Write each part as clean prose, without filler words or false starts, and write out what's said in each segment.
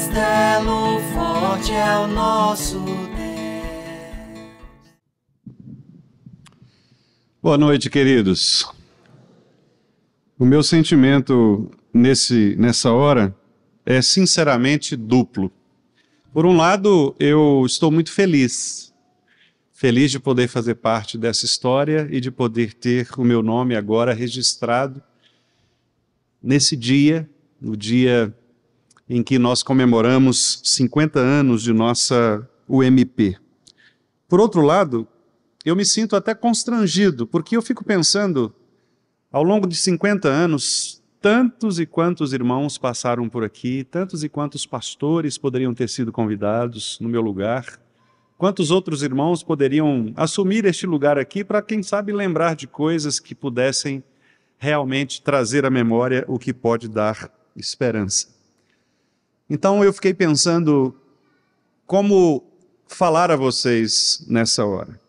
castelo forte é o nosso Deus. Boa noite, queridos. O meu sentimento nessa hora é sinceramente duplo. Por um lado, eu estou muito feliz de poder fazer parte dessa história e de poder ter o meu nome agora registrado nesse dia, no dia em que nós comemoramos 50 anos de nossa UMP. Por outro lado, eu me sinto até constrangido, porque eu fico pensando, ao longo de 50 anos, tantos e quantos irmãos passaram por aqui, tantos e quantos pastores poderiam ter sido convidados no meu lugar, quantos outros irmãos poderiam assumir este lugar aqui para, quem sabe, lembrar de coisas que pudessem realmente trazer à memória o que pode dar esperança. Então eu fiquei pensando como falar a vocês nessa hora.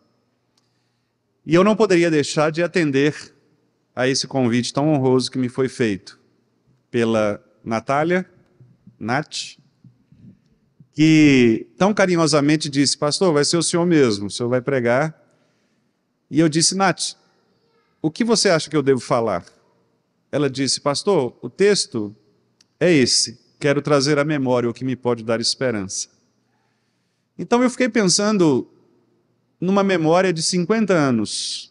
E eu não poderia deixar de atender a esse convite tão honroso que me foi feito pela Natália, Nath, que tão carinhosamente disse: pastor, vai ser o senhor mesmo, o senhor vai pregar. E eu disse: Nath, o que você acha que eu devo falar? Ela disse: pastor, o texto é esse, quero trazer à memória o que me pode dar esperança. Então eu fiquei pensando numa memória de 50 anos.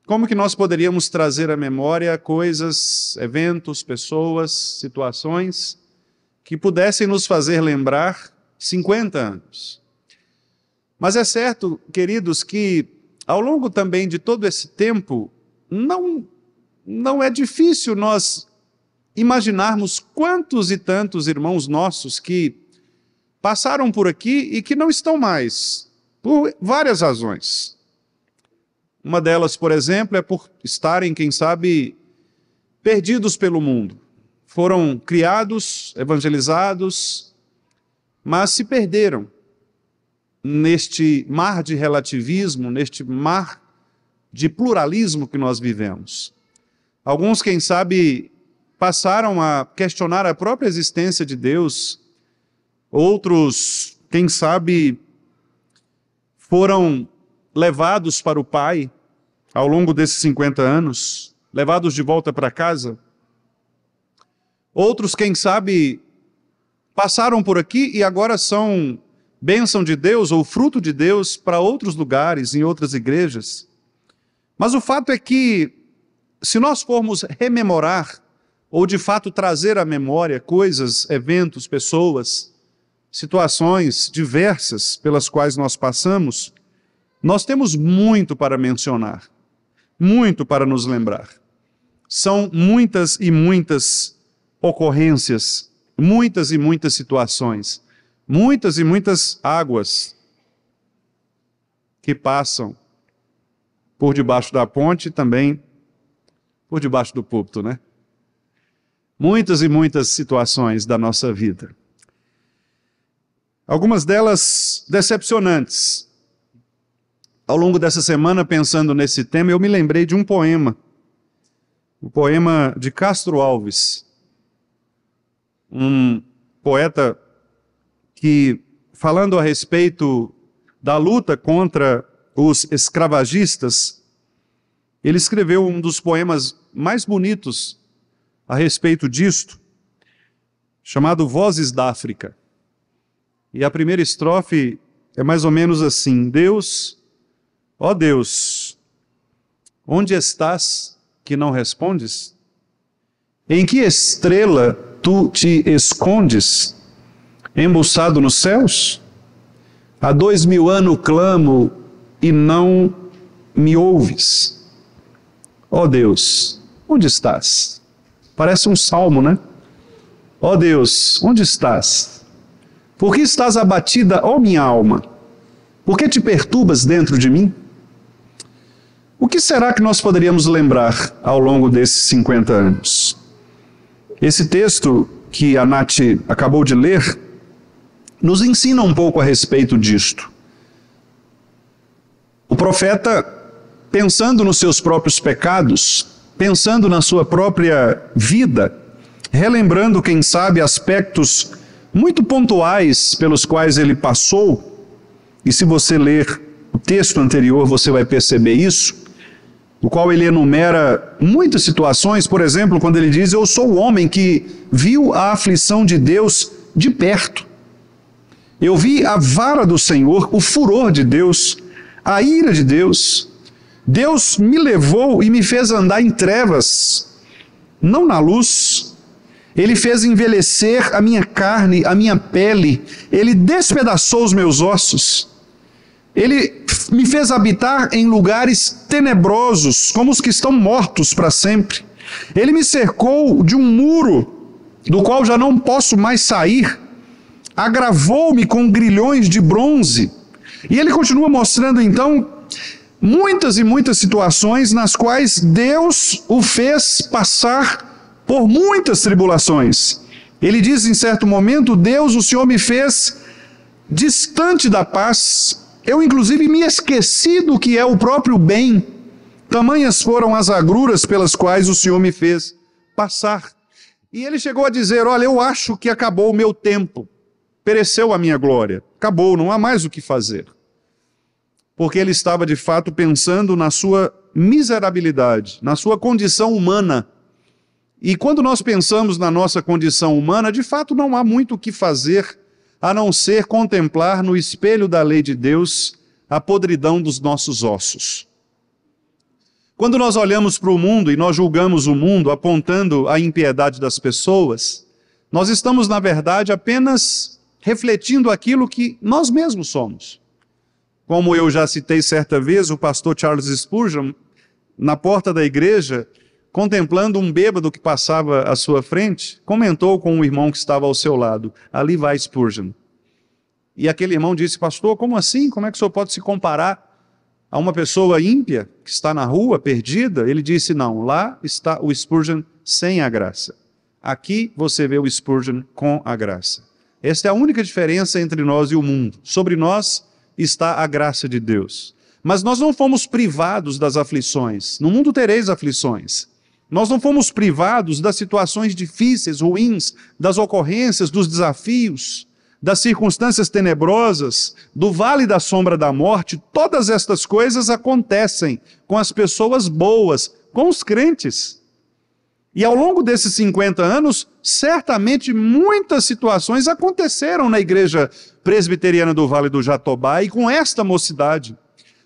Como que nós poderíamos trazer à memória coisas, eventos, pessoas, situações que pudessem nos fazer lembrar 50 anos. Mas é certo, queridos, que ao longo também de todo esse tempo, não é difícil nós imaginarmos quantos e tantos irmãos nossos que passaram por aqui e que não estão mais, por várias razões. Uma delas, por exemplo, é por estarem, quem sabe, perdidos pelo mundo. Foram criados, evangelizados, mas se perderam neste mar de relativismo, neste mar de pluralismo que nós vivemos. Alguns, quem sabe, passaram a questionar a própria existência de Deus. Outros, quem sabe, foram levados para o Pai ao longo desses 50 anos, levados de volta para casa. Outros, quem sabe, passaram por aqui e agora são bênção de Deus ou fruto de Deus para outros lugares, em outras igrejas. Mas o fato é que, se nós formos rememorar, ou de fato trazer à memória coisas, eventos, pessoas, situações diversas pelas quais nós passamos, nós temos muito para mencionar, muito para nos lembrar. São muitas e muitas ocorrências, muitas e muitas situações, muitas e muitas águas que passam por debaixo da ponte e também por debaixo do púlpito, né? Muitas e muitas situações da nossa vida. Algumas delas decepcionantes. Ao longo dessa semana, pensando nesse tema, eu me lembrei de um poema. O poema de Castro Alves, um poeta que, falando a respeito da luta contra os escravagistas, ele escreveu um dos poemas mais bonitos a respeito disto, chamado Vozes da África. E a primeira estrofe é mais ou menos assim: Deus, ó Deus, onde estás que não respondes? Em que estrela tu te escondes, embuçado nos céus? Há 2000 anos clamo e não me ouves. Ó Deus, onde estás? Parece um salmo, né? Ó Deus, onde estás? Por que estás abatida, ó minha alma? Por que te perturbas dentro de mim? O que será que nós poderíamos lembrar ao longo desses 50 anos? Esse texto que a Nath acabou de ler nos ensina um pouco a respeito disto. O profeta, pensando nos seus próprios pecados, pensando na sua própria vida, relembrando, quem sabe, aspectos muito pontuais pelos quais ele passou, e se você ler o texto anterior você vai perceber isso, no qual ele enumera muitas situações, por exemplo, quando ele diz: eu sou o homem que viu a aflição de Deus de perto. Eu vi a vara do Senhor, o furor de Deus, a ira de Deus. Deus me levou e me fez andar em trevas, não na luz. Ele fez envelhecer a minha carne, a minha pele. Ele despedaçou os meus ossos. Ele me fez habitar em lugares tenebrosos, como os que estão mortos para sempre. Ele me cercou de um muro, do qual já não posso mais sair. Agravou-me com grilhões de bronze. E ele continua mostrando então muitas e muitas situações nas quais Deus o fez passar por muitas tribulações. Ele diz em certo momento: Deus, o Senhor me fez distante da paz. Eu inclusive me esqueci do que é o próprio bem. Tamanhas foram as agruras pelas quais o Senhor me fez passar. E ele chegou a dizer: olha, eu acho que acabou o meu tempo. Pereceu a minha glória. Acabou, não há mais o que fazer. Porque ele estava de fato pensando na sua miserabilidade, na sua condição humana. E quando nós pensamos na nossa condição humana, de fato não há muito o que fazer, a não ser contemplar no espelho da lei de Deus a podridão dos nossos ossos. Quando nós olhamos para o mundo e nós julgamos o mundo apontando a impiedade das pessoas, nós estamos, na verdade, apenas refletindo aquilo que nós mesmos somos. Como eu já citei certa vez, o pastor Charles Spurgeon, na porta da igreja, contemplando um bêbado que passava à sua frente, comentou com um irmão que estava ao seu lado: ali vai Spurgeon. E aquele irmão disse: pastor, como assim? Como é que o senhor pode se comparar a uma pessoa ímpia que está na rua, perdida? Ele disse: não, lá está o Spurgeon sem a graça. Aqui você vê o Spurgeon com a graça. Esta é a única diferença entre nós e o mundo. Sobre nós está a graça de Deus. Mas nós não fomos privados das aflições. No mundo tereis aflições. Nós não fomos privados das situações difíceis, ruins, das ocorrências, dos desafios, das circunstâncias tenebrosas, do vale da sombra da morte. Todas estas coisas acontecem com as pessoas boas, com os crentes. E ao longo desses 50 anos, certamente muitas situações aconteceram na igreja presbiteriana do Vale do Jatobá e com esta mocidade.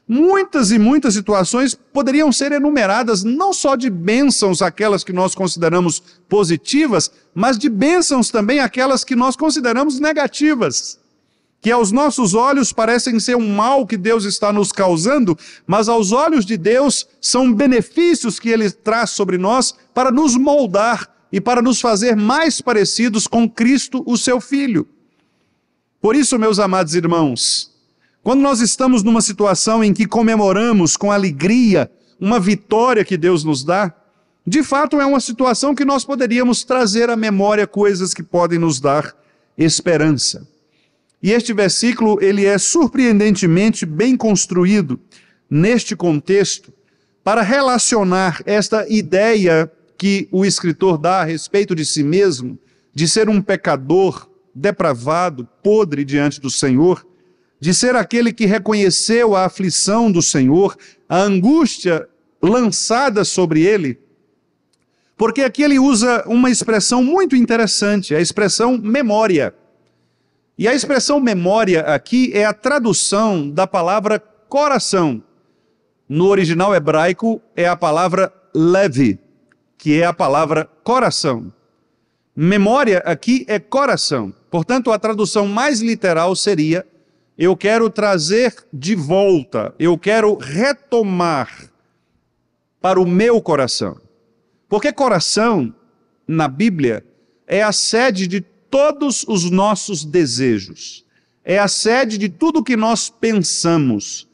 Muitas e muitas situações poderiam ser enumeradas, não só de bênçãos, aquelas que nós consideramos positivas, mas de bênçãos também aquelas que nós consideramos negativas, que aos nossos olhos parecem ser um mal que Deus está nos causando, mas aos olhos de Deus são benefícios que Ele traz sobre nós para nos moldar e para nos fazer mais parecidos com Cristo, o seu Filho. Por isso, meus amados irmãos, quando nós estamos numa situação em que comemoramos com alegria uma vitória que Deus nos dá, de fato é uma situação que nós poderíamos trazer à memória coisas que podem nos dar esperança. E este versículo, ele é surpreendentemente bem construído neste contexto para relacionar esta ideia que o escritor dá a respeito de si mesmo, de ser um pecador depravado, podre diante do Senhor, de ser aquele que reconheceu a aflição do Senhor, a angústia lançada sobre ele, porque aqui ele usa uma expressão muito interessante, a expressão memória. E a expressão memória aqui é a tradução da palavra coração. No original hebraico é a palavra levi, que é a palavra coração. Memória aqui é coração. Portanto, a tradução mais literal seria: eu quero trazer de volta, eu quero retomar para o meu coração. Porque coração, na Bíblia, é a sede de todos os nossos desejos. É a sede de tudo que nós pensamos.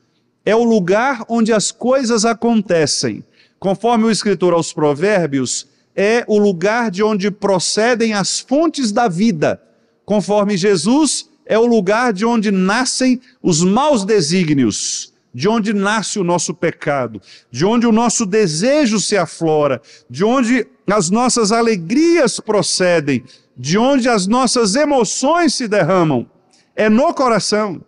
É o lugar onde as coisas acontecem. Conforme o escritor aos Provérbios, é o lugar de onde procedem as fontes da vida. Conforme Jesus, é o lugar de onde nascem os maus desígnios, de onde nasce o nosso pecado, de onde o nosso desejo se aflora, de onde as nossas alegrias procedem, de onde as nossas emoções se derramam, é no coração.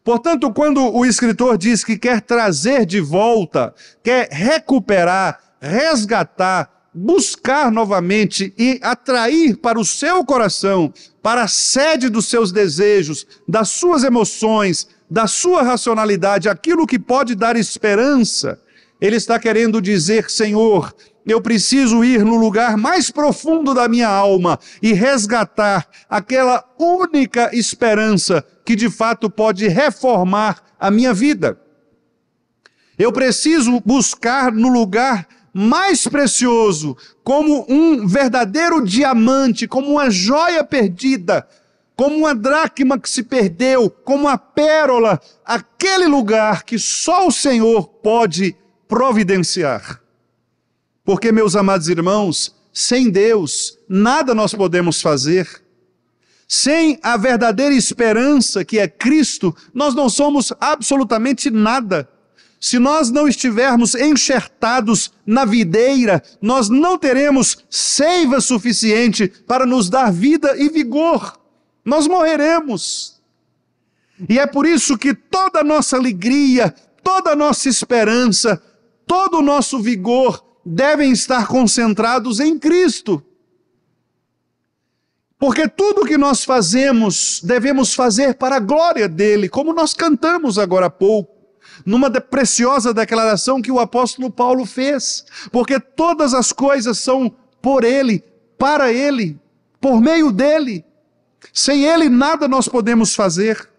Portanto, quando o escritor diz que quer trazer de volta, quer recuperar, resgatar, buscar novamente e atrair para o seu coração, para a sede dos seus desejos, das suas emoções, da sua racionalidade, aquilo que pode dar esperança, ele está querendo dizer: Senhor, eu preciso ir no lugar mais profundo da minha alma e resgatar aquela única esperança que de fato pode reformar a minha vida. Eu preciso buscar no lugar mais precioso, como um verdadeiro diamante, como uma joia perdida, como uma dracma que se perdeu, como uma pérola, aquele lugar que só o Senhor pode providenciar. Porque, meus amados irmãos, sem Deus, nada nós podemos fazer. Sem a verdadeira esperança que é Cristo, nós não somos absolutamente nada. Se nós não estivermos enxertados na videira, nós não teremos seiva suficiente para nos dar vida e vigor. Nós morreremos. E é por isso que toda a nossa alegria, toda a nossa esperança, todo o nosso vigor devem estar concentrados em Cristo. Porque tudo que nós fazemos, devemos fazer para a glória dele, como nós cantamos agora há pouco, numa preciosa declaração que o apóstolo Paulo fez. Porque todas as coisas são por ele, para ele, por meio dele. Sem ele nada nós podemos fazer.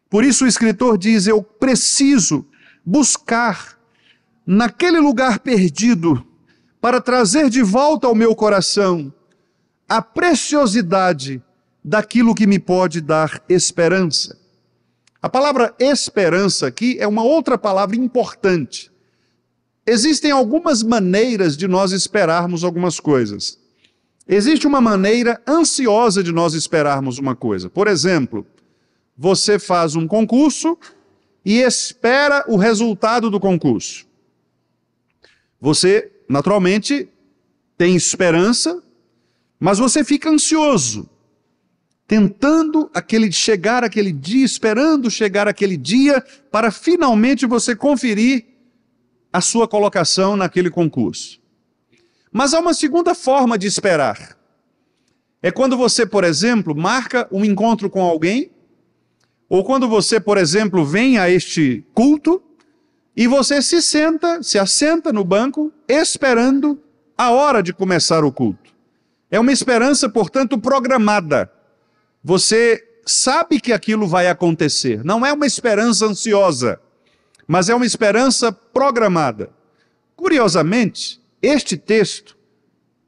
Por isso o escritor diz: eu preciso buscar naquele lugar perdido para trazer de volta ao meu coração a preciosidade daquilo que me pode dar esperança. A palavra esperança aqui é uma outra palavra importante. Existem algumas maneiras de nós esperarmos algumas coisas. Existe uma maneira ansiosa de nós esperarmos uma coisa. Por exemplo, você faz um concurso e espera o resultado do concurso. Você, naturalmente, tem esperança, mas você fica ansioso, tentando chegar aquele dia, esperando chegar aquele dia, para finalmente você conferir a sua colocação naquele concurso. Mas há uma segunda forma de esperar. É quando você, por exemplo, marca um encontro com alguém, ou quando você, por exemplo, vem a este culto, e você se assenta no banco, esperando a hora de começar o culto. É uma esperança, portanto, programada. Você sabe que aquilo vai acontecer. Não é uma esperança ansiosa, mas é uma esperança programada. Curiosamente, este texto,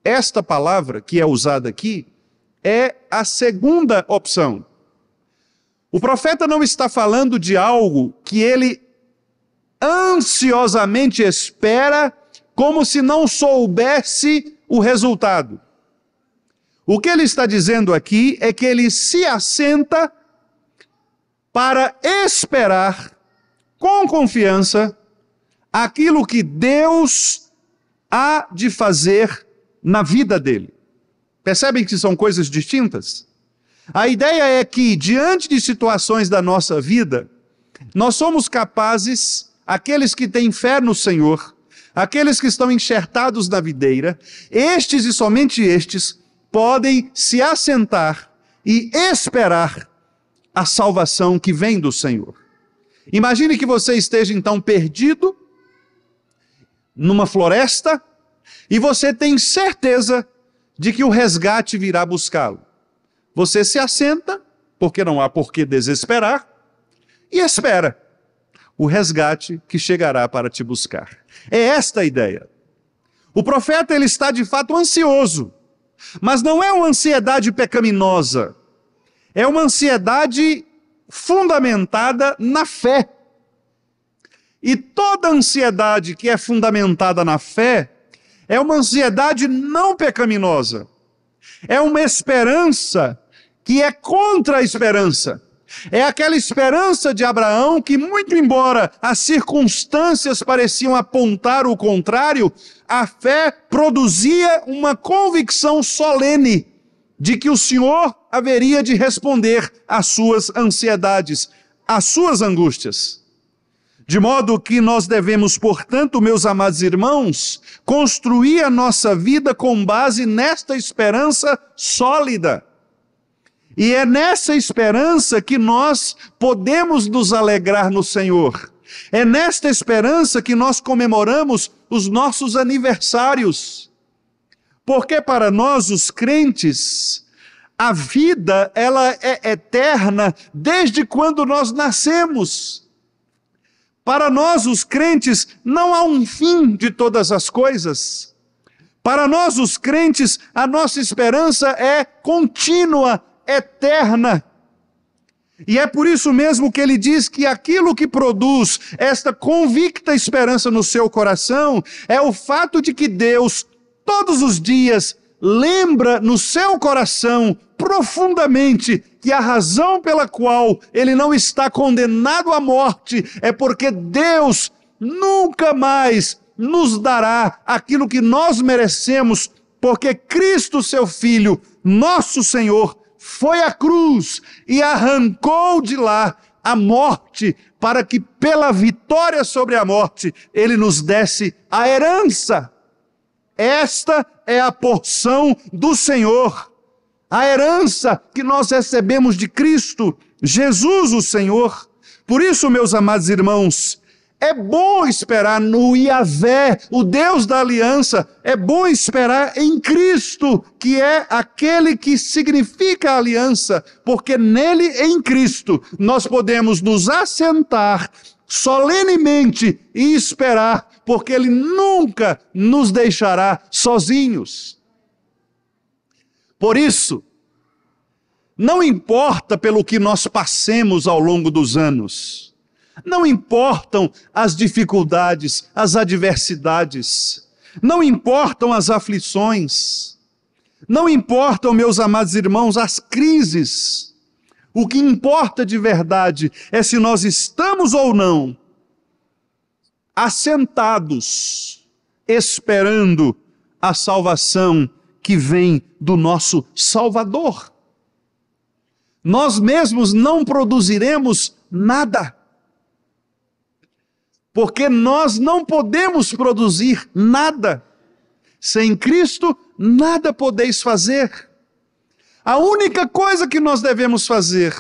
esta palavra que é usada aqui, é a segunda opção. O profeta não está falando de algo que ele ansiosamente espera, como se não soubesse o resultado. O que ele está dizendo aqui é que ele se assenta para esperar com confiança aquilo que Deus há de fazer na vida dele. Percebem que são coisas distintas? A ideia é que, diante de situações da nossa vida, nós somos capazes, aqueles que têm fé no Senhor, aqueles que estão enxertados na videira, estes e somente estes, podem se assentar e esperar a salvação que vem do Senhor. Imagine que você esteja então perdido numa floresta e você tem certeza de que o resgate virá buscá-lo. Você se assenta, porque não há por que desesperar, e espera o resgate que chegará para te buscar. É esta a ideia. O profeta, ele está de fato ansioso, mas não é uma ansiedade pecaminosa, é uma ansiedade fundamentada na fé. E toda ansiedade que é fundamentada na fé é uma ansiedade não pecaminosa, é uma esperança que é contra a esperança. É aquela esperança de Abraão que, muito embora as circunstâncias pareciam apontar o contrário, a fé produzia uma convicção solene de que o Senhor haveria de responder às suas ansiedades, às suas angústias. De modo que nós devemos, portanto, meus amados irmãos, construir a nossa vida com base nesta esperança sólida. E é nessa esperança que nós podemos nos alegrar no Senhor. É nesta esperança que nós comemoramos os nossos aniversários. Porque para nós, os crentes, a vida ela é eterna desde quando nós nascemos. Para nós, os crentes, não há um fim de todas as coisas. Para nós, os crentes, a nossa esperança é contínua, eterna. E é por isso mesmo que ele diz que aquilo que produz esta convicta esperança no seu coração é o fato de que Deus, todos os dias, lembra no seu coração profundamente que a razão pela qual ele não está condenado à morte é porque Deus nunca mais nos dará aquilo que nós merecemos, porque Cristo, seu Filho, nosso Senhor, foi à cruz e arrancou de lá a morte, para que pela vitória sobre a morte, ele nos desse a herança. Esta é a porção do Senhor, a herança que nós recebemos de Cristo, Jesus o Senhor. Por isso, meus amados irmãos, é bom esperar no Yahvé, o Deus da aliança. É bom esperar em Cristo, que é aquele que significa a aliança, porque nele, em Cristo, nós podemos nos assentar solenemente e esperar, porque ele nunca nos deixará sozinhos. Por isso, não importa pelo que nós passemos ao longo dos anos, não importam as dificuldades, as adversidades, não importam as aflições, não importam, meus amados irmãos, as crises. O que importa de verdade é se nós estamos ou não assentados, esperando a salvação que vem do nosso Salvador. Nós mesmos não produziremos nada, porque nós não podemos produzir nada. Sem Cristo, nada podeis fazer. A única coisa que nós devemos fazer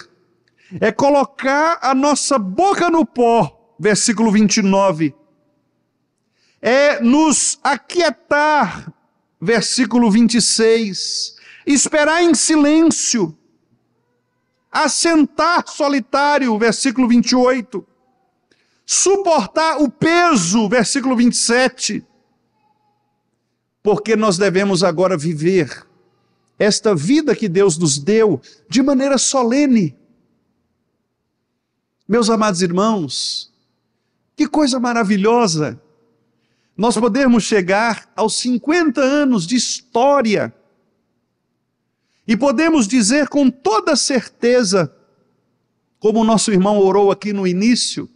é colocar a nossa boca no pó, versículo 29. É nos aquietar, versículo 26. Esperar em silêncio. Assentar solitário, versículo 28. Suportar o peso, versículo 27. Porque nós devemos agora viver esta vida que Deus nos deu de maneira solene. Meus amados irmãos, que coisa maravilhosa nós podemos chegar aos 50 anos de história e podemos dizer com toda certeza, como o nosso irmão orou aqui no início,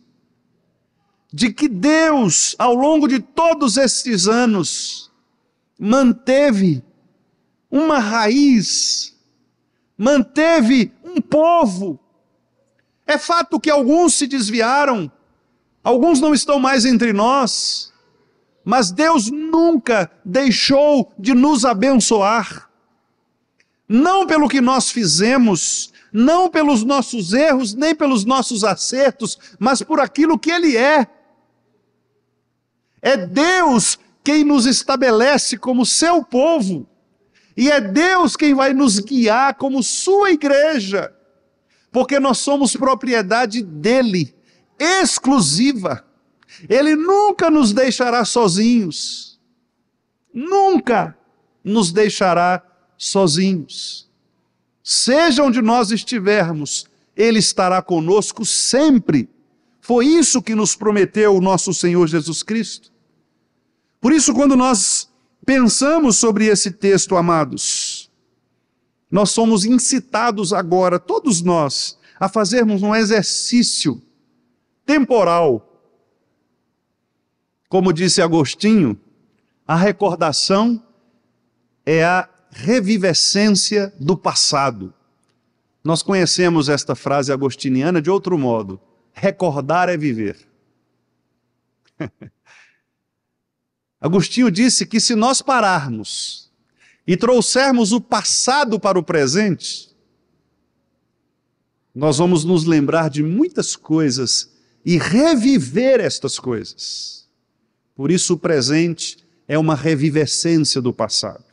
de que Deus, ao longo de todos esses anos, manteve uma raiz, manteve um povo. É fato que alguns se desviaram, alguns não estão mais entre nós, mas Deus nunca deixou de nos abençoar. Não pelo que nós fizemos, não pelos nossos erros, nem pelos nossos acertos, mas por aquilo que Ele é. É Deus quem nos estabelece como seu povo, e é Deus quem vai nos guiar como sua igreja, porque nós somos propriedade dEle, exclusiva. Ele nunca nos deixará sozinhos, nunca nos deixará sozinhos. Seja onde nós estivermos, Ele estará conosco sempre. Foi isso que nos prometeu o nosso Senhor Jesus Cristo. Por isso, quando nós pensamos sobre esse texto, amados, nós somos incitados agora, todos nós, a fazermos um exercício temporal. Como disse Agostinho, a recordação é a revivescência do passado. Nós conhecemos esta frase agostiniana de outro modo: recordar é viver. Agostinho disse que se nós pararmos e trouxermos o passado para o presente, nós vamos nos lembrar de muitas coisas e reviver estas coisas. Por isso o presente é uma revivescência do passado.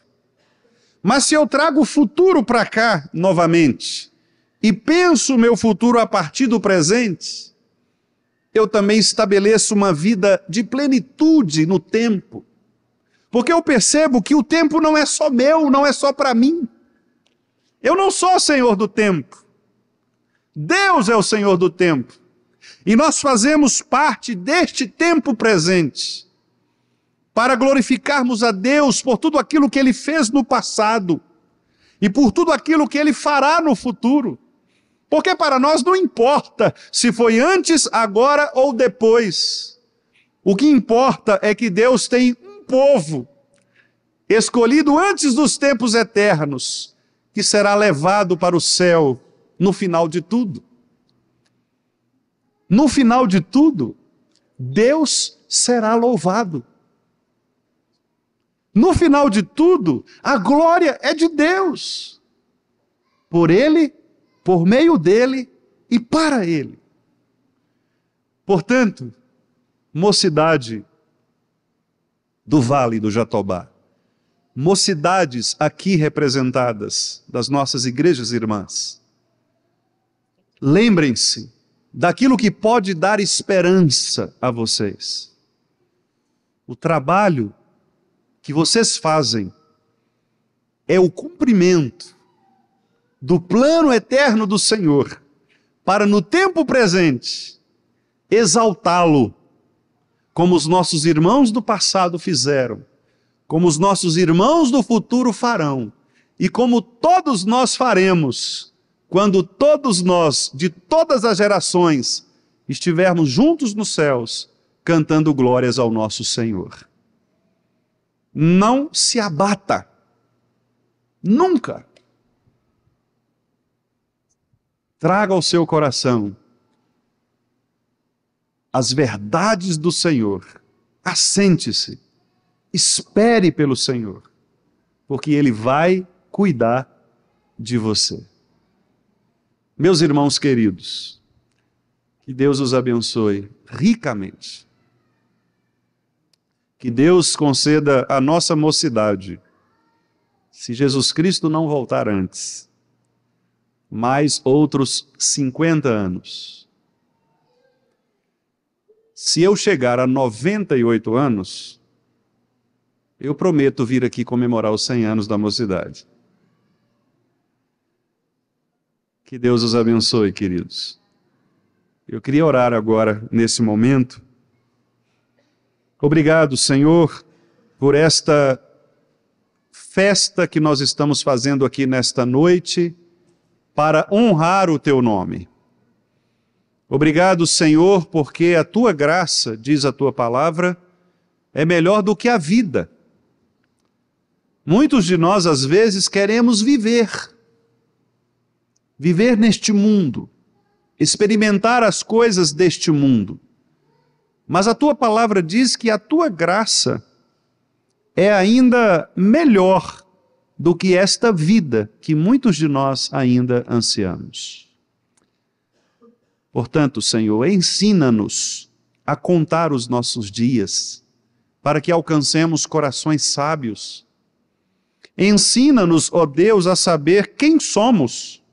Mas se eu trago o futuro para cá novamente e penso o meu futuro a partir do presente, eu também estabeleço uma vida de plenitude no tempo. Porque eu percebo que o tempo não é só meu, não é só para mim. Eu não sou o Senhor do tempo. Deus é o Senhor do tempo. E nós fazemos parte deste tempo presente para glorificarmos a Deus por tudo aquilo que Ele fez no passado e por tudo aquilo que Ele fará no futuro. Porque para nós não importa se foi antes, agora ou depois. O que importa é que Deus tem um povo escolhido antes dos tempos eternos, que será levado para o céu no final de tudo. No final de tudo, Deus será louvado. No final de tudo, a glória é de Deus. Por Ele, por meio dele e para ele. Portanto, mocidade do Vale do Jatobá, mocidades aqui representadas das nossas igrejas irmãs, lembrem-se daquilo que pode dar esperança a vocês. O trabalho que vocês fazem é o cumprimento do plano eterno do Senhor, para no tempo presente exaltá-lo, como os nossos irmãos do passado fizeram, como os nossos irmãos do futuro farão, e como todos nós faremos, quando todos nós, de todas as gerações, estivermos juntos nos céus, cantando glórias ao nosso Senhor. Não se abata, nunca. Traga ao seu coração as verdades do Senhor. Assente-se, espere pelo Senhor, porque Ele vai cuidar de você. Meus irmãos queridos, que Deus os abençoe ricamente. Que Deus conceda à nossa mocidade, se Jesus Cristo não voltar antes, mais outros 50 anos. Se eu chegar a 98 anos, eu prometo vir aqui comemorar os 100 anos da mocidade. Que Deus os abençoe, queridos. Eu queria orar agora, nesse momento. Obrigado, Senhor, por esta festa que nós estamos fazendo aqui nesta noite, para honrar o Teu nome. Obrigado, Senhor, porque a Tua graça, diz a Tua palavra, é melhor do que a vida. Muitos de nós, às vezes, queremos viver neste mundo, experimentar as coisas deste mundo. Mas a Tua palavra diz que a Tua graça é ainda melhor do que esta vida que muitos de nós ainda ansiamos. Portanto, Senhor, ensina-nos a contar os nossos dias, para que alcancemos corações sábios. Ensina-nos, ó Deus, a saber quem somos.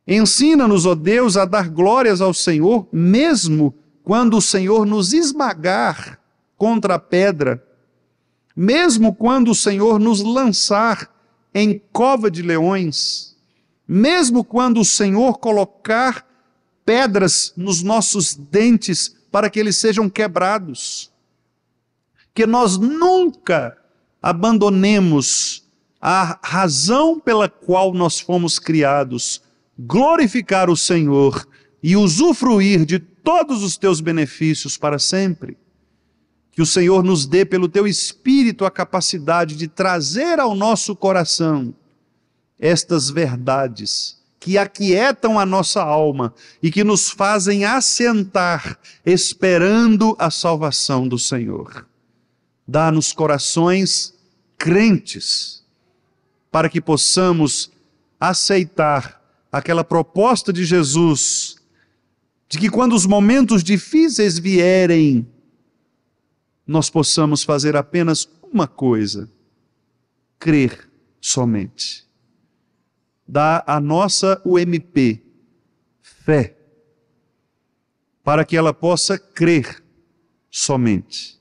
Ensina-nos, ó Deus, a dar glórias ao Senhor, mesmo quando o Senhor nos esmagar contra a pedra, mesmo quando o Senhor nos lançar em cova de leões, mesmo quando o Senhor colocar pedras nos nossos dentes para que eles sejam quebrados, que nós nunca abandonemos a razão pela qual nós fomos criados, glorificar o Senhor e usufruir de todos os teus benefícios para sempre. Que o Senhor nos dê, pelo teu Espírito, a capacidade de trazer ao nosso coração estas verdades que aquietam a nossa alma e que nos fazem assentar esperando a salvação do Senhor. Dá-nos corações crentes, para que possamos aceitar aquela proposta de Jesus, de que quando os momentos difíceis vierem, nós possamos fazer apenas uma coisa: crer somente. Dá a nossa UMP, fé, para que ela possa crer somente.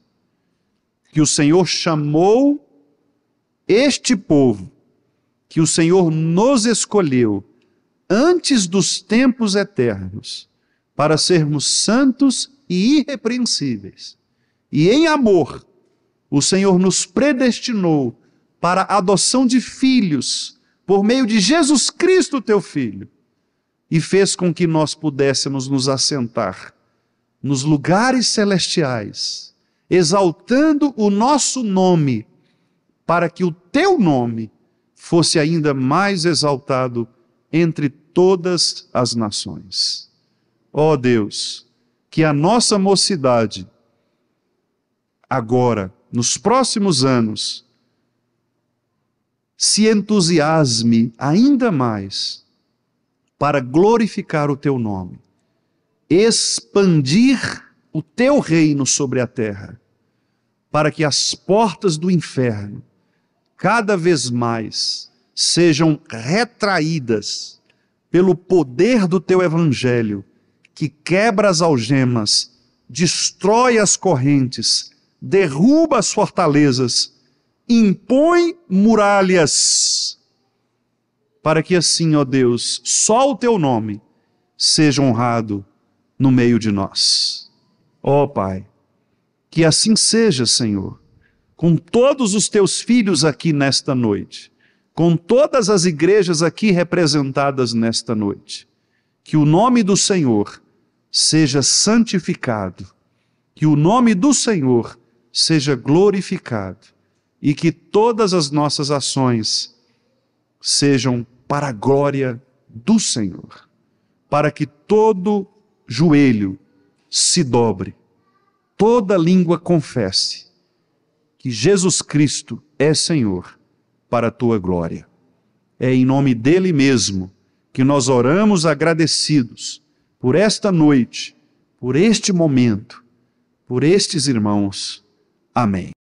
Que o Senhor chamou este povo, que o Senhor nos escolheu antes dos tempos eternos, para sermos santos e irrepreensíveis. E em amor, o Senhor nos predestinou para a adoção de filhos, por meio de Jesus Cristo, teu Filho, e fez com que nós pudéssemos nos assentar nos lugares celestiais, exaltando o nosso nome, para que o teu nome fosse ainda mais exaltado entre todas as nações. Ó Deus, que a nossa mocidade, agora, nos próximos anos, se entusiasme ainda mais para glorificar o teu nome, expandir o teu reino sobre a terra, para que as portas do inferno cada vez mais sejam retraídas pelo poder do teu evangelho, que quebra as algemas, destrói as correntes, derruba as fortalezas, impõe muralhas, para que assim, ó Deus, só o teu nome seja honrado no meio de nós. Ó Pai, que assim seja, Senhor, com todos os teus filhos aqui nesta noite, com todas as igrejas aqui representadas nesta noite, que o nome do Senhor seja santificado, que o nome do Senhor seja glorificado e que todas as nossas ações sejam para a glória do Senhor, para que todo joelho se dobre, toda língua confesse que Jesus Cristo é Senhor, para a tua glória. É em nome dele mesmo que nós oramos agradecidos por esta noite, por este momento, por estes irmãos. Amém.